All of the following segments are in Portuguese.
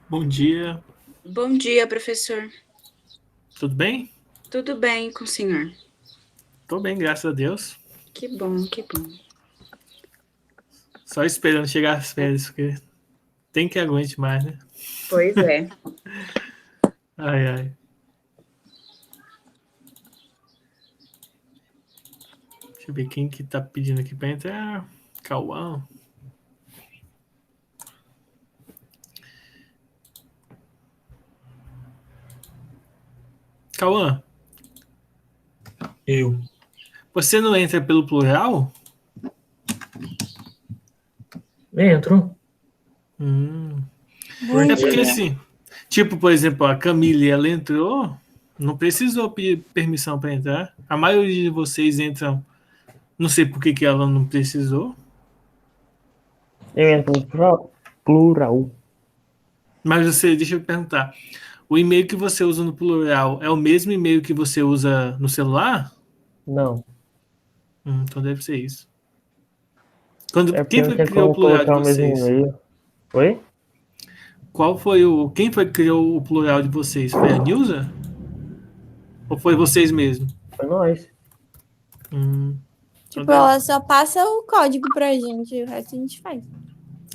Bom dia, Bom dia, professor. tudo bem? Tudo bem com o senhor? Tô bem, graças a Deus. Que bom, que bom. Só esperando chegar as férias, porque tem que aguente mais, né? Pois é. Ai, ai. Deixa eu ver quem que tá pedindo aqui pra entrar. Cauã. Cauã, Eu. você não entra pelo plural? Entro. Hum. Bom É Porque porque dia. assim, tipo, por exemplo, a Camille, ela entrou, não precisou pedir permissão pra entrar. A maioria de vocês entram, não sei por que que ela não precisou, eu entro no plural. mas você, deixa eu perguntar, o e-mail que você usa no plural é o mesmo e-mail que você usa no celular? Não. Então deve ser isso. É porque Quem não foi que tem criou o como plural de colocar o mesmo vocês? e-mail. Oi? Quem foi que criou o plural de vocês? Foi a Nilza? Ou foi vocês mesmo? Foi nós. Então Tipo, deve. ela só passa o código pra gente, o resto a gente faz.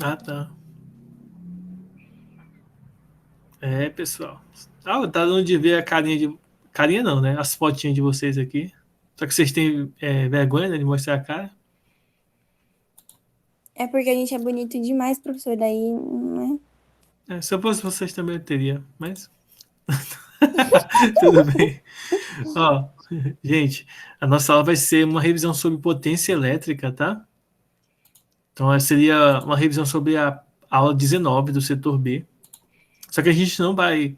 Ah, tá. É, pessoal. Ah, tá dando de ver a carinha de. Carinha não, né? As fotinhas de vocês aqui. Só que vocês têm vergonha, né, de mostrar a cara. É porque a gente é bonito demais, professor, daí, né? Se eu fosse vocês também eu teria, mas tudo bem. Ó, gente, a nossa aula vai ser uma revisão sobre potência elétrica, tá? Então, seria uma revisão sobre a aula 19 do setor B. Só que a gente não vai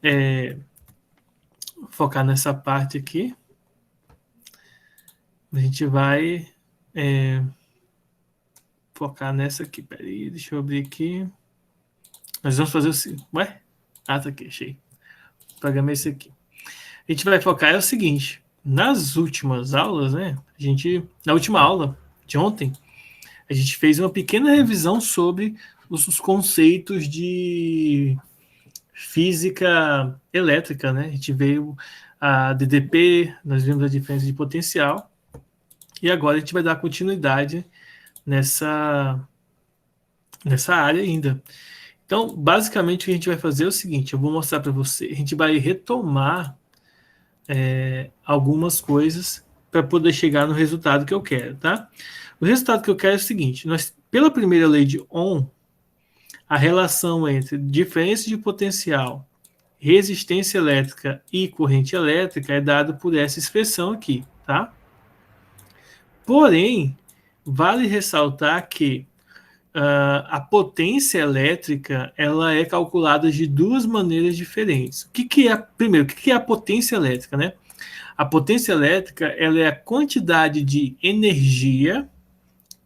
é, focar nessa parte aqui. A gente vai é, focar nessa aqui. Peraí, deixa eu abrir aqui. Nós vamos fazer o seguinte. Ué? Ah, tá aqui, achei. O programa é esse aqui. A gente vai focar é o seguinte. Nas últimas aulas, né? Na última aula de ontem, a gente fez uma pequena revisão sobre os conceitos de física elétrica, né? A gente veio a DDP, nós vimos a diferença de potencial, e agora a gente vai dar continuidade nessa, nessa área ainda. Então, basicamente, o que a gente vai fazer é o seguinte: eu vou mostrar para você, a gente vai retomar algumas coisas para poder chegar no resultado que eu quero, tá? O resultado que eu quero é o seguinte: pela primeira lei de Ohm, a relação entre diferença de potencial, resistência elétrica e corrente elétrica é dado por essa expressão aqui, tá? Porém, vale ressaltar que a potência elétrica ela é calculada de duas maneiras diferentes. Primeiro, o que é a potência elétrica, né? A potência elétrica ela é a quantidade de energia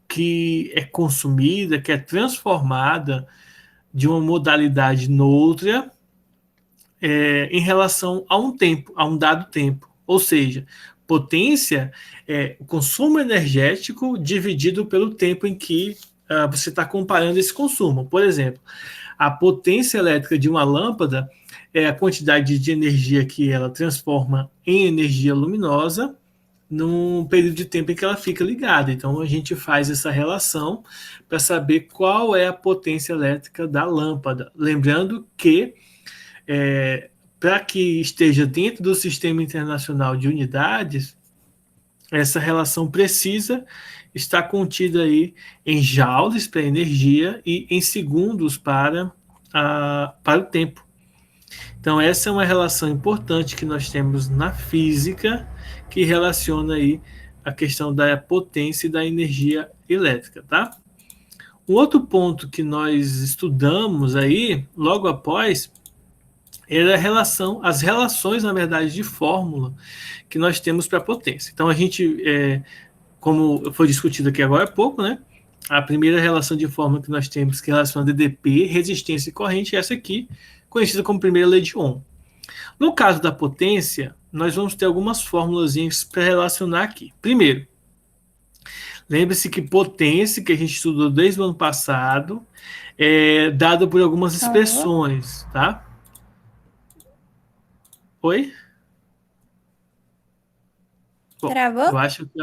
que é consumida, que é transformada de uma modalidade noutra em relação a um tempo, a um dado tempo. Ou seja, potência é o consumo energético dividido pelo tempo em que você está comparando esse consumo. Por exemplo, a potência elétrica de uma lâmpada é a quantidade de energia que ela transforma em energia luminosa num período de tempo em que ela fica ligada. Então a gente faz essa relação para saber qual é a potência elétrica da lâmpada. Lembrando que para que esteja dentro do Sistema Internacional de Unidades, essa relação precisa estar contida aí em joules para energia e em segundos para o tempo. Então essa é uma relação importante que nós temos na física que relaciona aí a questão da potência e da energia elétrica, tá? Um outro ponto que nós estudamos aí, logo após, era as relações, na verdade, de fórmula que nós temos para a potência. Então, como foi discutido aqui agora há pouco, né? A primeira relação de fórmula que nós temos que relaciona DDP, resistência e corrente, é essa aqui, conhecida como primeira lei de Ohm. No caso da potência, nós vamos ter algumas fórmulas para relacionar aqui. Primeiro, Lembre-se que potência, que a gente estudou desde o ano passado, é dada por algumas expressões, tá? Oi? Bom, Travou? eu acho que...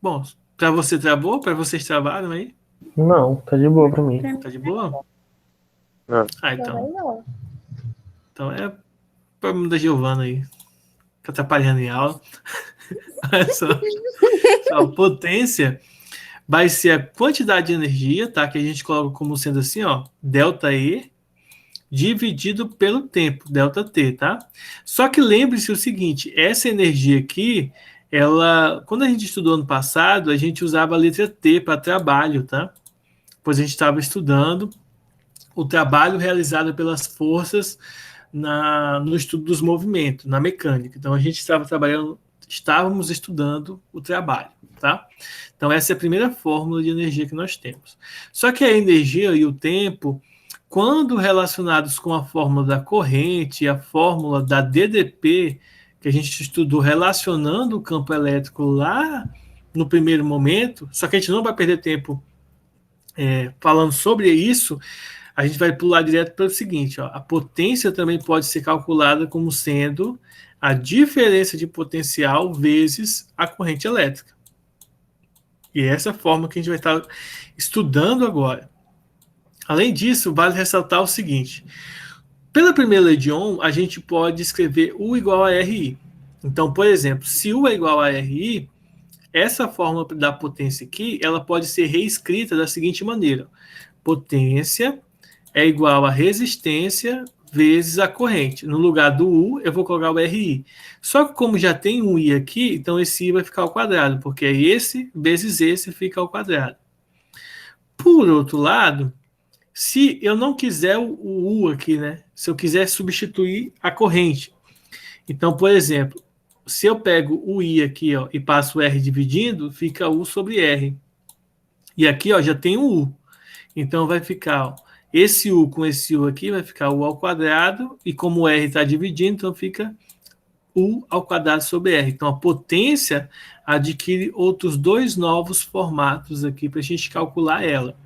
Bom, para você travou? Para vocês travaram aí? Não, tá de boa pra mim. Tá de boa? Não. Ah, então. Então é problema da Giovana aí. Tá atrapalhando em aula. Olha só. A potência vai ser a quantidade de energia, tá? Que a gente coloca como sendo assim, ó, delta E dividido pelo tempo, delta T, tá? Só que lembre-se o seguinte, essa energia aqui, ela, quando a gente estudou ano passado, a gente usava a letra T para trabalho, tá? Pois a gente estava estudando o trabalho realizado pelas forças no estudo dos movimentos, na mecânica. Então a gente estávamos estudando o trabalho, tá? Então essa é a primeira fórmula de energia que nós temos. Só que a energia e o tempo, quando relacionados com a fórmula da corrente e a fórmula da DDP, que a gente estudou relacionando o campo elétrico lá no primeiro momento, só que a gente não vai perder tempo falando sobre isso, a gente vai pular direto para o seguinte, ó, a potência também pode ser calculada como sendo a diferença de potencial vezes a corrente elétrica. E é essa forma que a gente vai estar estudando agora. Além disso, vale ressaltar o seguinte, pela primeira lei de Ohm, a gente pode escrever U igual a RI. Então, por exemplo, se U é igual a RI, essa fórmula da potência aqui, ela pode ser reescrita da seguinte maneira. Potência é igual a resistência vezes a corrente. No lugar do U, eu vou colocar o RI. Só que como já tem um I aqui, então esse I vai ficar ao quadrado, porque é esse vezes esse fica ao quadrado. Por outro lado, se eu não quiser o U aqui, né? Se eu quiser substituir a corrente. Então, por exemplo, se eu pego o I aqui, ó, e passo o R dividindo, fica U sobre R. E aqui, ó, já tem um U. Então vai ficar, ó, esse U com esse U aqui vai ficar U ao quadrado, e como o R está dividindo, então fica U ao quadrado sobre R. Então a potência adquire outros dois novos formatos aqui para a gente calcular ela.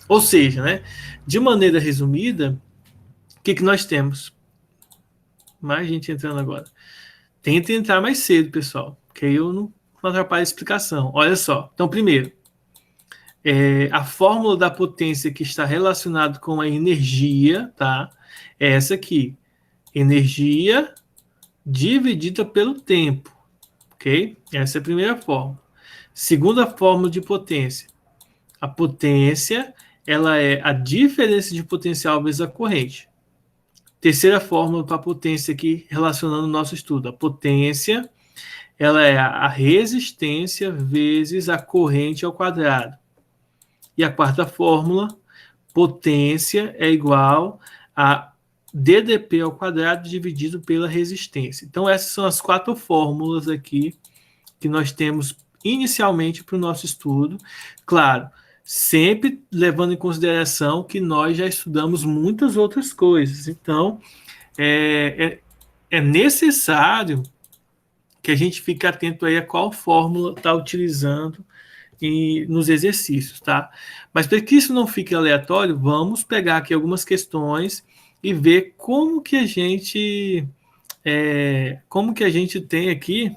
Ou seja, né, de maneira resumida, o que nós temos? Mais gente entrando agora. Tenta entrar mais cedo, pessoal, porque aí eu não atrapalho a explicação. Olha só. Então, primeiro, a fórmula da potência que está relacionada com a energia, tá? É essa aqui. Energia dividida pelo tempo, ok? Essa é a primeira fórmula. Segunda fórmula de potência. A potência, ela é a diferença de potencial vezes a corrente. Terceira fórmula para a potência aqui, relacionando o nosso estudo. A potência, ela é a resistência vezes a corrente ao quadrado. E a quarta fórmula, potência é igual a DDP ao quadrado dividido pela resistência. Então, essas são as quatro fórmulas aqui que nós temos inicialmente para o nosso estudo. Claro, sempre levando em consideração que nós já estudamos muitas outras coisas. Então, é necessário que a gente fique atento aí a qual fórmula está utilizando nos exercícios, tá? Mas para que isso não fique aleatório, vamos pegar aqui algumas questões e ver como que a gente tem aqui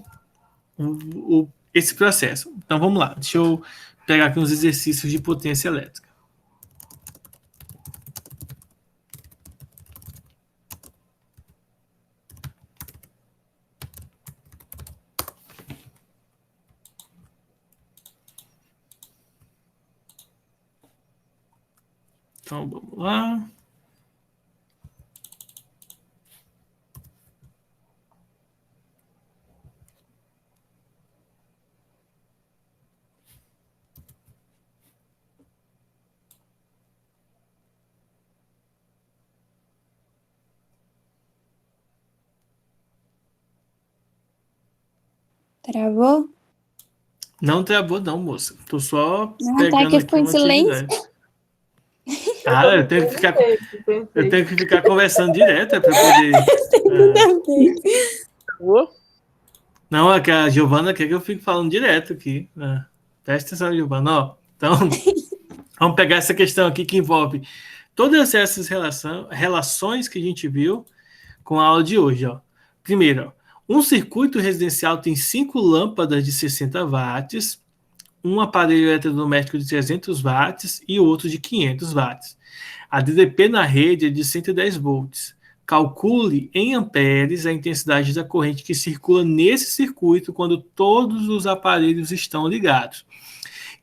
esse processo. Então vamos lá, deixa eu pegar aqui uns exercícios de potência elétrica. Então vamos lá. Travou? Não travou não, moça. Tô só Não, pegando tá que aqui ficou em uma silêncio. atividade. Ah, eu tenho que ficar conversando direto para poder. Não, é que a Giovana quer que eu fique falando direto aqui. Presta atenção, Giovana. Ó, então, vamos pegar essa questão aqui que envolve todas essas relações que a gente viu com a aula de hoje. Ó. Primeiro, ó, um circuito residencial tem 5 lâmpadas de 60 watts, um aparelho eletrodoméstico de 300 watts e outro de 500 watts. A DDP na rede é de 110 volts. Calcule em amperes a intensidade da corrente que circula nesse circuito quando todos os aparelhos estão ligados.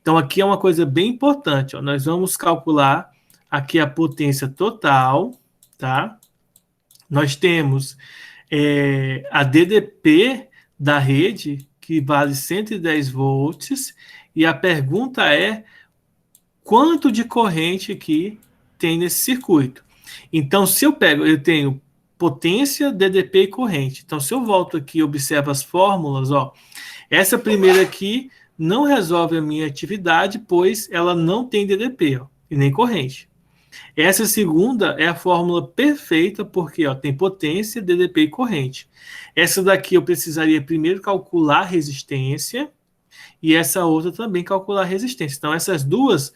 Então, aqui é uma coisa bem importante. Ó. Nós vamos calcular aqui a potência total, tá? Nós temos a DDP da rede, que vale 110 volts, e a pergunta é quanto de corrente aqui tem nesse circuito. Então, se eu tenho potência, DDP e corrente. Então, se eu volto aqui e observo as fórmulas, ó, essa primeira aqui não resolve a minha atividade, pois ela não tem DDP, ó, e nem corrente. Essa segunda é a fórmula perfeita, porque ó, tem potência, DDP e corrente. Essa daqui eu precisaria primeiro calcular a resistência, e essa outra também calcular a resistência. Então, essas duas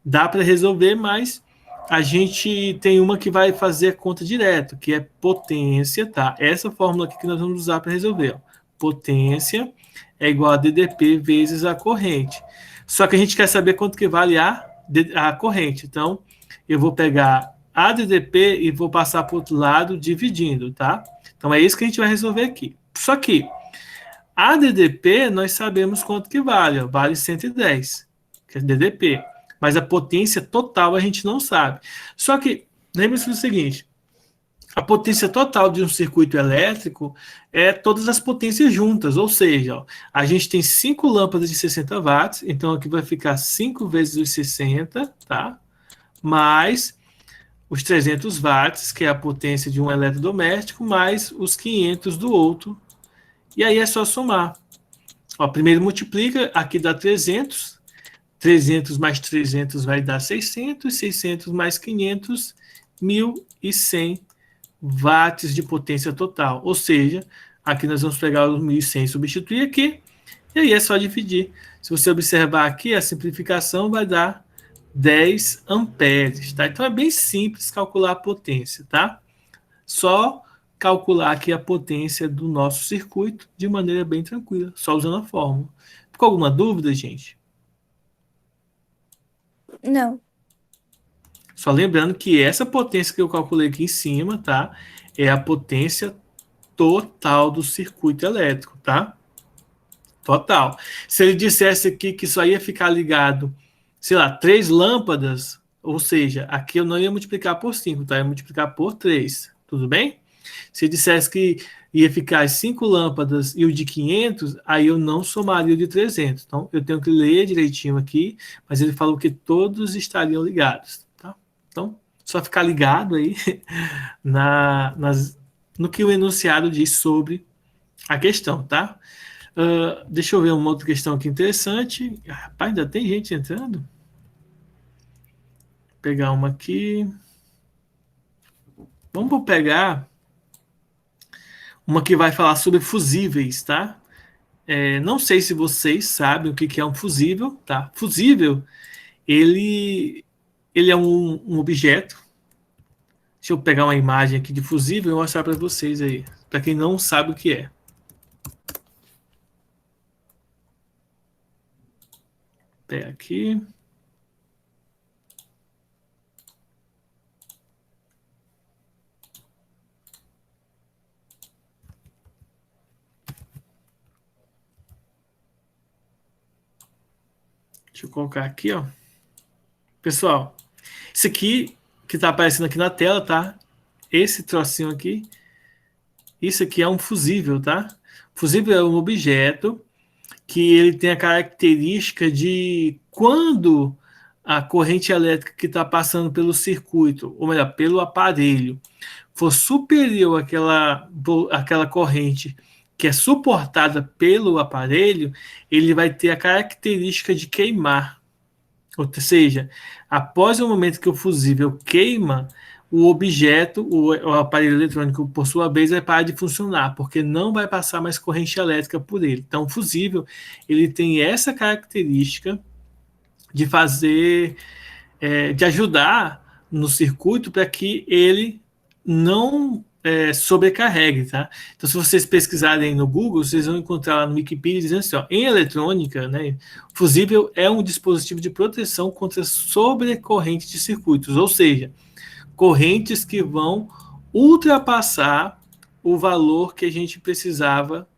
dá para resolver, mas a gente tem uma que vai fazer a conta direto, que é potência, tá? Essa fórmula aqui que nós vamos usar para resolver. Ó. Potência é igual a DDP vezes a corrente. Só que a gente quer saber quanto que vale a corrente. Então, eu vou pegar a DDP e vou passar para o outro lado dividindo, tá? Então, é isso que a gente vai resolver aqui. Só que a DDP, nós sabemos quanto que vale. Ó, vale 110, que é DDP. Mas a potência total a gente não sabe. Só que, lembre-se do seguinte, a potência total de um circuito elétrico é todas as potências juntas, ou seja, ó, a gente tem 5 lâmpadas de 60 watts, então aqui vai ficar 5 vezes os 60, tá? Mais os 300 watts, que é a potência de um eletrodoméstico, mais os 500 do outro, e aí é só somar. Ó, primeiro multiplica, aqui dá 300, 300 mais 300 vai dar 600, 600 mais 500, 1.100 watts de potência total. Ou seja, aqui nós vamos pegar os 1.100 e substituir aqui, e aí é só dividir. Se você observar aqui, a simplificação vai dar 10 amperes, tá? Então é bem simples calcular a potência, tá? Só calcular aqui a potência do nosso circuito de maneira bem tranquila, só usando a fórmula. Ficou alguma dúvida, gente? Não. Só lembrando que essa potência que eu calculei aqui em cima, tá? É a potência total do circuito elétrico, tá? Total. Se ele dissesse aqui que só ia ficar ligado, sei lá, 3 lâmpadas, ou seja, aqui eu não ia multiplicar por 5, tá? Eu ia multiplicar por 3, tudo bem? Se ele dissesse que ia ficar as 5 lâmpadas e o de 500, aí eu não somaria o de 300. Então, eu tenho que ler direitinho aqui, mas ele falou que todos estariam ligados, tá? Então, só ficar ligado aí no que o enunciado diz sobre a questão, tá? Deixa eu ver uma outra questão aqui interessante. Rapaz, ainda tem gente entrando? Vou pegar uma aqui. Vamos pegar uma que vai falar sobre fusíveis, tá? Não sei se vocês sabem o que é um fusível, tá? Fusível, ele é um objeto. Deixa eu pegar uma imagem aqui de fusível e mostrar para vocês aí, para quem não sabe o que é. Pega aqui. Deixa eu colocar aqui, ó. Pessoal, isso aqui que está aparecendo aqui na tela, tá? Esse trocinho aqui, isso aqui é um fusível, tá? Fusível é um objeto que ele tem a característica de quando a corrente elétrica que está passando pelo circuito, ou melhor, pelo aparelho, for superior àquela corrente que é suportada pelo aparelho, ele vai ter a característica de queimar. Ou seja, após o momento que o fusível queima, o objeto, o aparelho eletrônico, por sua vez, vai parar de funcionar, porque não vai passar mais corrente elétrica por ele. Então, o fusível, ele tem essa característica de fazer, de ajudar no circuito para que ele não sobrecarregue, tá? Então, se vocês pesquisarem no Google, vocês vão encontrar lá no Wikipedia dizendo assim, ó, em eletrônica, né, fusível é um dispositivo de proteção contra sobrecorrente de circuitos, ou seja, correntes que vão ultrapassar o valor que a gente precisava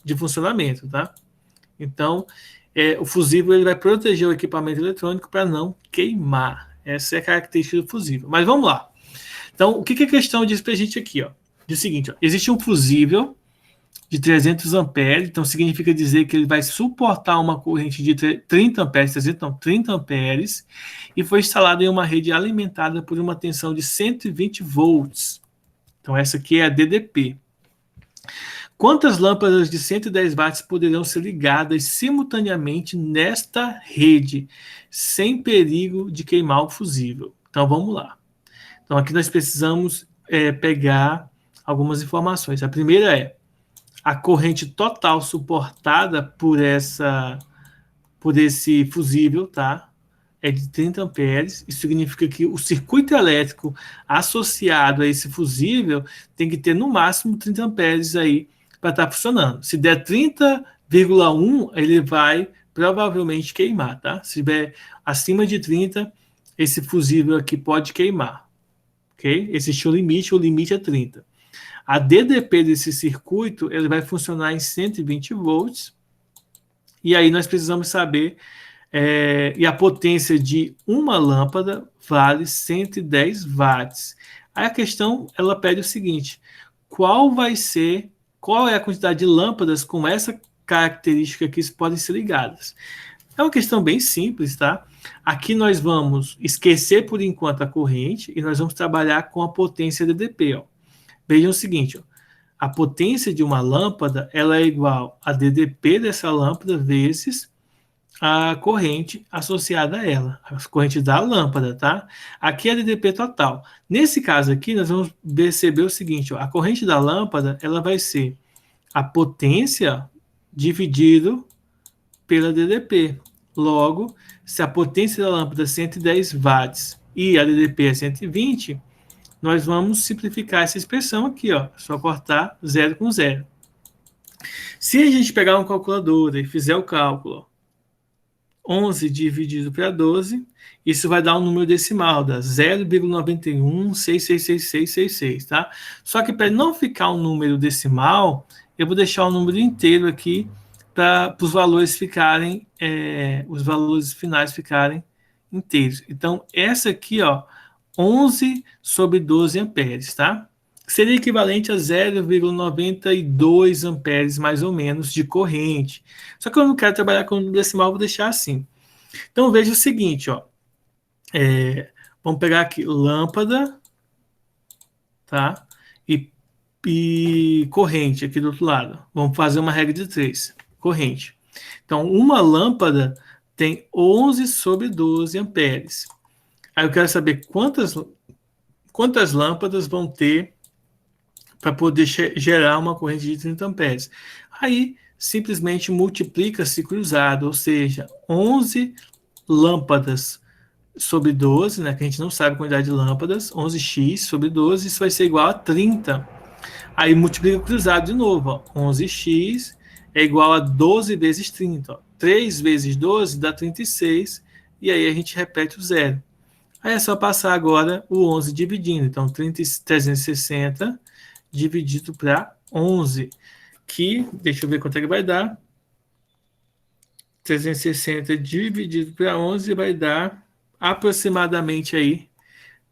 de funcionamento, tá? Então, o fusível ele vai proteger o equipamento eletrônico para não queimar. Essa é a característica do fusível. Mas vamos lá. Então, o que a questão diz para a gente aqui? Ó? Diz o seguinte, ó, existe um fusível de 300 amperes, então significa dizer que ele vai suportar uma corrente de 30 amperes, 300 não, 30 amperes, e foi instalado em uma rede alimentada por uma tensão de 120 volts. Então, essa aqui é a DDP. Quantas lâmpadas de 110 watts poderão ser ligadas simultaneamente nesta rede, sem perigo de queimar o fusível? Então, vamos lá. Então, aqui nós precisamos pegar algumas informações. A primeira é a corrente total suportada por esse fusível, tá? É de 30 amperes. Isso significa que o circuito elétrico associado a esse fusível tem que ter no máximo 30 amperes aí para estar funcionando. Se der 30,1, ele vai provavelmente queimar, tá? Se tiver acima de 30, esse fusível aqui pode queimar. Ok? Existe o limite é 30. A DDP desse circuito ele vai funcionar em 120 volts. E aí nós precisamos saber, e a potência de uma lâmpada vale 110 watts. Aí a questão ela pede o seguinte: qual é a quantidade de lâmpadas com essa característica que podem ser ligadas? É uma questão bem simples, tá? Aqui nós vamos esquecer por enquanto a corrente e nós vamos trabalhar com a potência DDP. Ó. Vejam o seguinte, ó, a potência de uma lâmpada ela é igual a DDP dessa lâmpada vezes a corrente associada a ela, a corrente da lâmpada, tá? Aqui é a DDP total. Nesse caso aqui, nós vamos perceber o seguinte, ó, a corrente da lâmpada ela vai ser a potência dividido pela DDP. Logo, se a potência da lâmpada é 110 watts e a DDP é 120, nós vamos simplificar essa expressão aqui, ó, só cortar 0 com 0. Se a gente pegar uma calculadora e fizer o cálculo, ó, 11 dividido para 12, isso vai dar um número decimal, dá 0,91666666, tá? Só que para não ficar um número decimal, eu vou deixar o número inteiro aqui para os valores ficarem, os valores finais ficarem inteiros. Então, essa aqui, ó, 11 sobre 12 amperes, tá? Seria equivalente a 0,92 amperes, mais ou menos, de corrente. Só que eu não quero trabalhar com o decimal, vou deixar assim. Então, veja o seguinte, ó. Vamos pegar aqui lâmpada, tá? E corrente aqui do outro lado. Vamos fazer uma regra de 3. Corrente. Então, uma lâmpada tem 11 sobre 12 amperes. Aí eu quero saber quantas lâmpadas vão ter para poder gerar uma corrente de 30 amperes. Aí, simplesmente multiplica-se cruzado, ou seja, 11 lâmpadas sobre 12, né, que a gente não sabe a quantidade de lâmpadas, 11x sobre 12, isso vai ser igual a 30. Aí multiplica cruzado de novo, ó, 11x é igual a 12 vezes 30. Ó. 3 vezes 12 dá 36, e aí a gente repete o zero. Aí é só passar agora o 11 dividindo. Então, 360 dividido para 11, que, deixa eu ver quanto é que vai dar. 360 dividido para 11 vai dar aproximadamente aí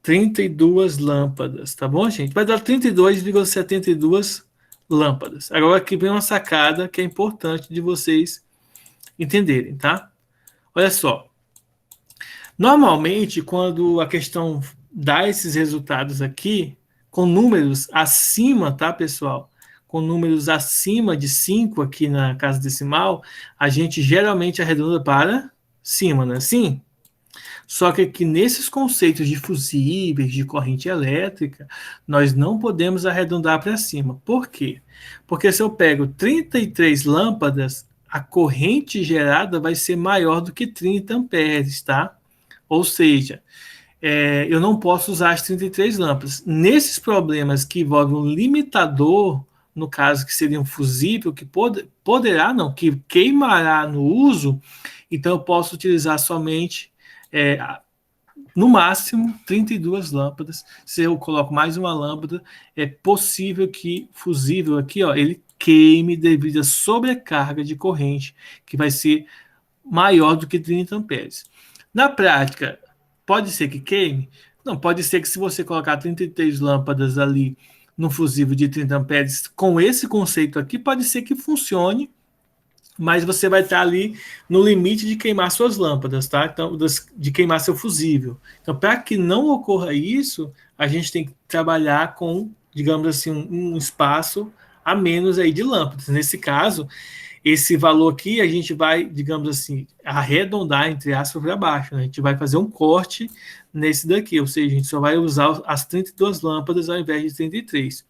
32 lâmpadas, tá bom, gente? Vai dar 32,72 lâmpadas. Agora aqui vem uma sacada que é importante de vocês entenderem, tá? Olha só. Normalmente, quando a questão dá esses resultados aqui, com números acima, tá, pessoal? Com números acima de 5 aqui na casa decimal, a gente geralmente arredonda para cima, não é assim? Só que aqui nesses conceitos de fusíveis, de corrente elétrica, nós não podemos arredondar para cima. Por quê? Porque se eu pego 33 lâmpadas, a corrente gerada vai ser maior do que 30 amperes, tá? Ou seja, eu não posso usar as 33 lâmpadas. Nesses problemas que envolvem um limitador, no caso que seria um fusível, que que queimará no uso, então eu posso utilizar somente, no máximo, 32 lâmpadas. Se eu coloco mais uma lâmpada, é possível que fusível aqui, ó, ele queime devido à sobrecarga de corrente, que vai ser maior do que 30 amperes. Na prática, pode ser que queime? Não, pode ser que se você colocar 33 lâmpadas ali no fusível de 30 amperes, com esse conceito aqui, pode ser que funcione, mas você vai estar ali no limite de queimar suas lâmpadas, tá? Então, de queimar seu fusível. Então, para que não ocorra isso, a gente tem que trabalhar com, digamos assim, um espaço a menos aí de lâmpadas. Nesse caso, esse valor aqui a gente vai, digamos assim, arredondar, entre aspas, para baixo, né? A gente vai fazer um corte nesse daqui, ou seja, a gente só vai usar as 32 lâmpadas ao invés de 33.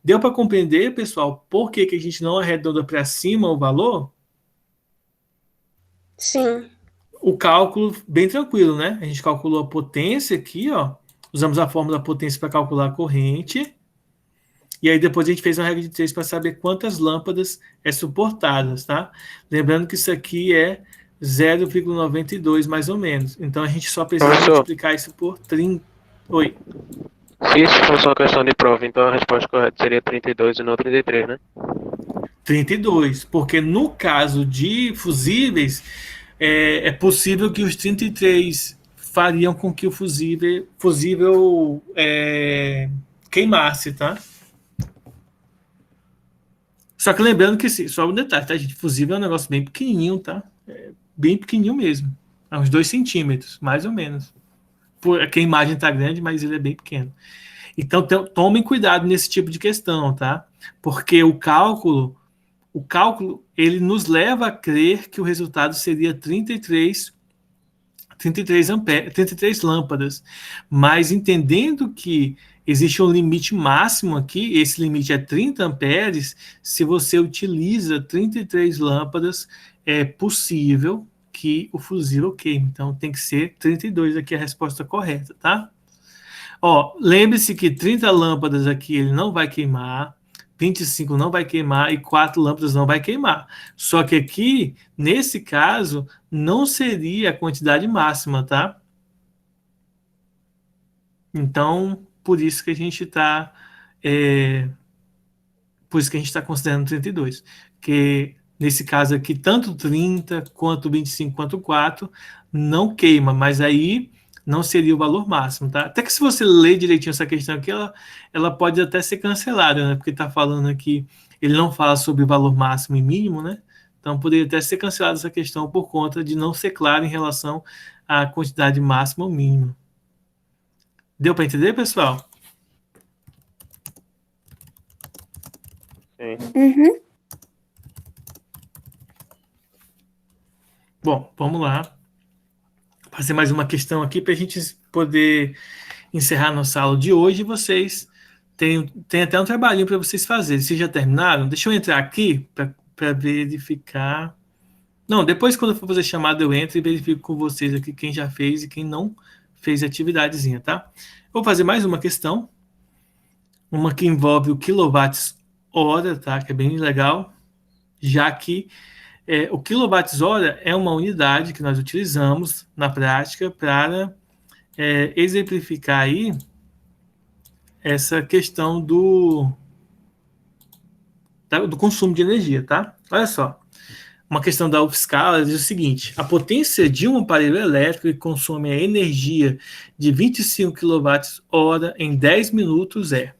Deu para compreender, pessoal, por que a gente não arredonda para cima o valor? Sim. O cálculo bem tranquilo, né? A gente calculou a potência aqui, ó. Usamos a fórmula da potência para calcular a corrente. E aí depois a gente fez uma regra de 3 para saber quantas lâmpadas suportadas, tá? Lembrando que isso aqui é 0,92 mais ou menos. Então a gente só precisa multiplicar isso por 30. Oi. Se isso fosse uma questão de prova, então a resposta correta seria 32 e não 33, né? 32, porque no caso de fusíveis, é possível que os 33 fariam com que o fusível queimasse, tá? Só que lembrando que, só um detalhe, tá, gente? Fusível é um negócio bem pequenininho, tá? Bem pequenininho mesmo. É uns 2 centímetros, mais ou menos. Aqui a imagem tá grande, mas ele é bem pequeno. Então, tomem cuidado nesse tipo de questão, tá? Porque o cálculo, ele nos leva a crer que o resultado seria 33 lâmpadas. Mas entendendo que existe um limite máximo aqui, esse limite é 30 amperes, se você utiliza 33 lâmpadas, é possível que o fusível queime. Então tem que ser 32 aqui a resposta correta, tá? Ó, lembre-se que 30 lâmpadas aqui ele não vai queimar, 25 não vai queimar e 4 lâmpadas não vai queimar. Só que aqui, nesse caso, não seria a quantidade máxima, tá? Então, por isso que a gente está considerando 32. Que nesse caso aqui, tanto 30 quanto 25 quanto 4 não queima, mas aí não seria o valor máximo, tá? Até que se você ler direitinho essa questão aqui, ela pode até ser cancelada, né? Porque está falando aqui, ele não fala sobre valor máximo e mínimo, né? Então poderia até ser cancelada essa questão por conta de não ser claro em relação à quantidade máxima ou mínima. Deu para entender, pessoal? Sim. Uhum. Bom, vamos lá. Fazer mais uma questão aqui para a gente poder encerrar nossa aula de hoje. Vocês têm até um trabalhinho para vocês fazerem. Vocês já terminaram? Deixa eu entrar aqui para verificar. Não, depois quando eu for fazer chamada eu entro e verifico com vocês aqui quem já fez e quem não fez a atividadezinha, tá? Vou fazer mais uma questão. Uma que envolve o quilowatts-hora, tá? Que é bem legal. Já que o quilowatts-hora é uma unidade que nós utilizamos na prática para exemplificar aí essa questão do consumo de energia, tá? Olha só. Uma questão da UFSCar diz o seguinte: a potência de um aparelho elétrico que consome a energia de 25 kWh em 10 minutos é.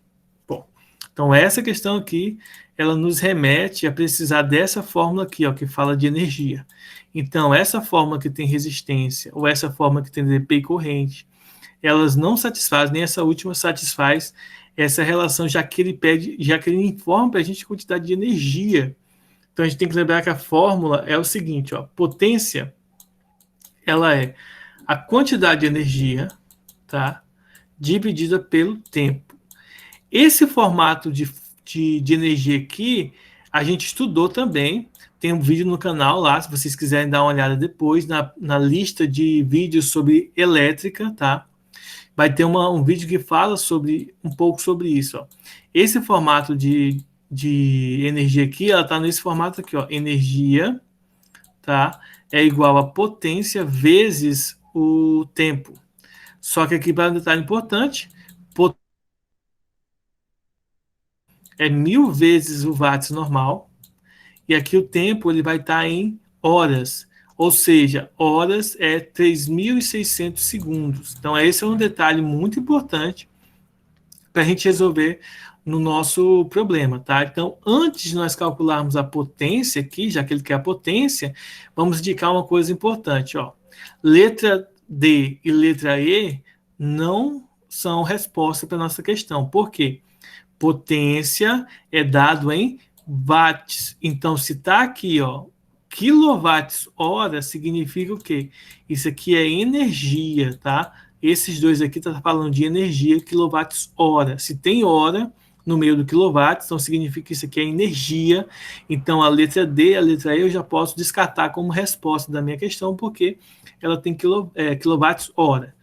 Bom, então essa questão aqui, ela nos remete a precisar dessa fórmula aqui, ó, que fala de energia. Então, essa fórmula que tem resistência, ou essa fórmula que tem DP e corrente, elas não satisfazem, nem essa última satisfaz essa relação, já que ele informa para a gente a quantidade de energia. Então, a gente tem que lembrar que a fórmula é o seguinte, ó, potência, ela é a quantidade de energia, tá? Dividida pelo tempo. Esse formato de energia aqui, a gente estudou também. Tem um vídeo no canal lá, se vocês quiserem dar uma olhada depois, na lista de vídeos sobre elétrica, tá? Vai ter um vídeo que fala um pouco sobre isso, ó. Esse formato de energia aqui, ela está nesse formato aqui, ó. Energia, tá? É igual a potência vezes o tempo. Só que aqui, para um detalhe importante, é 1000 vezes o watts normal, e aqui o tempo ele vai estar em horas, ou seja, horas é 3.600 segundos. Então, esse é um detalhe muito importante para a gente resolver no nosso problema, tá? Então, antes de nós calcularmos a potência aqui, já que ele quer a potência, vamos indicar uma coisa importante, ó. Letra D e letra E não são resposta para a nossa questão. Por quê? Potência é dado em watts. Então, se está aqui, ó, quilowatts-hora, significa o quê? Isso aqui é energia, tá? Esses dois aqui tá falando de energia, quilowatts-hora. Se tem hora no meio do quilowatts, então significa que isso aqui é energia. Então, a letra D, a letra E, eu já posso descartar como resposta da minha questão, porque ela tem quilowatts-hora.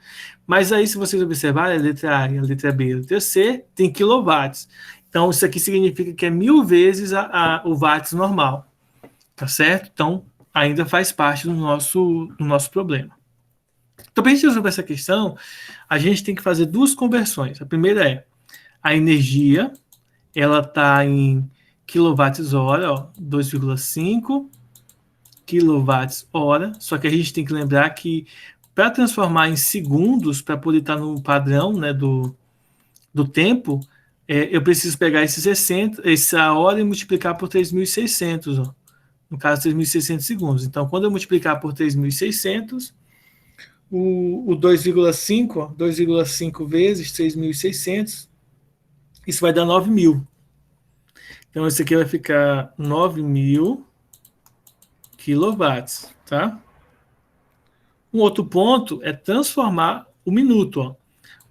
Mas aí, se vocês observarem, a letra A e a letra B e a letra C tem quilowatts. Então, isso aqui significa que é 1000 vezes o watts normal. Tá certo? Então, ainda faz parte do nosso problema. Então, para a gente resolver essa questão, a gente tem que fazer duas conversões. A primeira é a energia, ela está em quilowatts-hora, 2,5 quilowatts-hora. Só que a gente tem que lembrar que para transformar em segundos, para poder estar no padrão, né, do tempo, eu preciso pegar essa hora e multiplicar por 3.600, ó. No caso, 3.600 segundos. Então, quando eu multiplicar por 3.600, o 2,5 vezes 3.600, isso vai dar 9.000. Então, esse aqui vai ficar 9.000 quilowatts, tá? Um outro ponto é transformar o minuto, ó.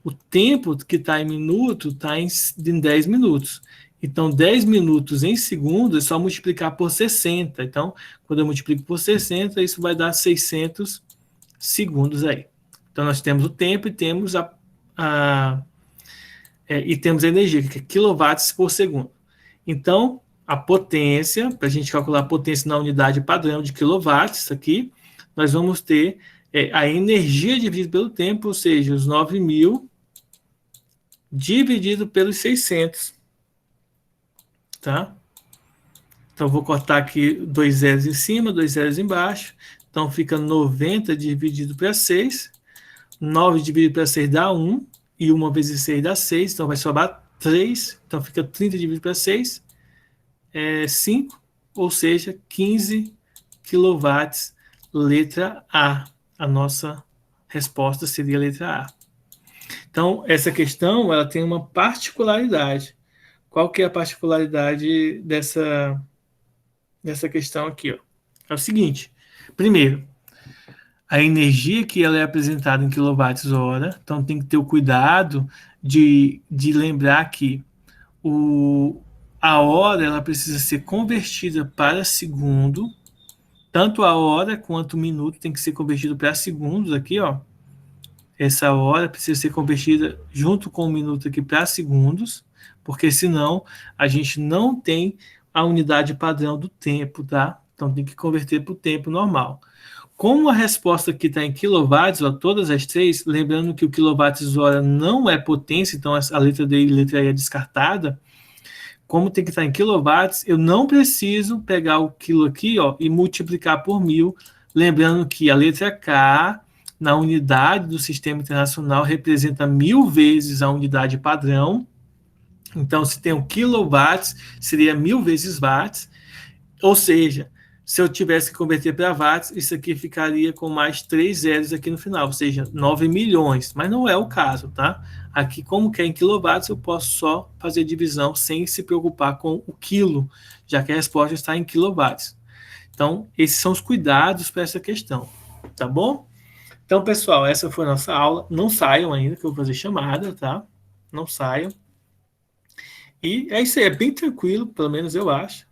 O tempo que está em minuto está em 10 minutos. Então, 10 minutos em segundo é só multiplicar por 60. Então, quando eu multiplico por 60, isso vai dar 600 segundos aí. Então, nós temos o tempo e temos a energia, que é quilowatts por segundo. Então, a potência, para a gente calcular a potência na unidade padrão de quilowatts aqui, nós vamos ter a energia dividida pelo tempo, ou seja, os 9.000 dividido pelos 600. Tá? Então, vou cortar aqui 2 zeros em cima, 2 zeros embaixo. Então, fica 90 dividido para 6. 9 dividido para 6 dá 1. E 1 vezes 6 dá 6. Então, vai sobrar 3. Então, fica 30 dividido para 6. 5. Ou seja, 15 quilowatts, letra A. A nossa resposta seria a letra A. Então, essa questão ela tem uma particularidade. Qual que é a particularidade dessa questão aqui? Ó? É o seguinte. Primeiro, a energia que ela é apresentada em quilowatts-hora, então tem que ter o cuidado de lembrar que a hora ela precisa ser convertida para segundo, tanto a hora quanto o minuto tem que ser convertido para segundos aqui, ó. Essa hora precisa ser convertida junto com o minuto aqui para segundos, porque senão a gente não tem a unidade padrão do tempo, tá? Então tem que converter para o tempo normal. Como a resposta aqui está em quilowatts, ó, todas as três, lembrando que o quilowatts-hora não é potência, então a letra D e a letra E é descartada. Como tem que estar em quilowatts, eu não preciso pegar o quilo aqui, ó, e multiplicar por 1000, lembrando que a letra K, na unidade do sistema internacional, representa 1000 vezes a unidade padrão. Então, se tem 1 quilowatts, seria 1000 vezes watts. Ou seja, se eu tivesse que converter para watts, isso aqui ficaria com mais 3 zeros aqui no final, ou seja, 9 milhões. Mas não é o caso, tá? Aqui, como que é em quilowatts, eu posso só fazer divisão sem se preocupar com o quilo, já que a resposta está em quilowatts. Então, esses são os cuidados para essa questão, tá bom? Então, pessoal, essa foi a nossa aula. Não saiam ainda, que eu vou fazer chamada, tá? Não saiam. E é isso aí, é bem tranquilo, pelo menos eu acho.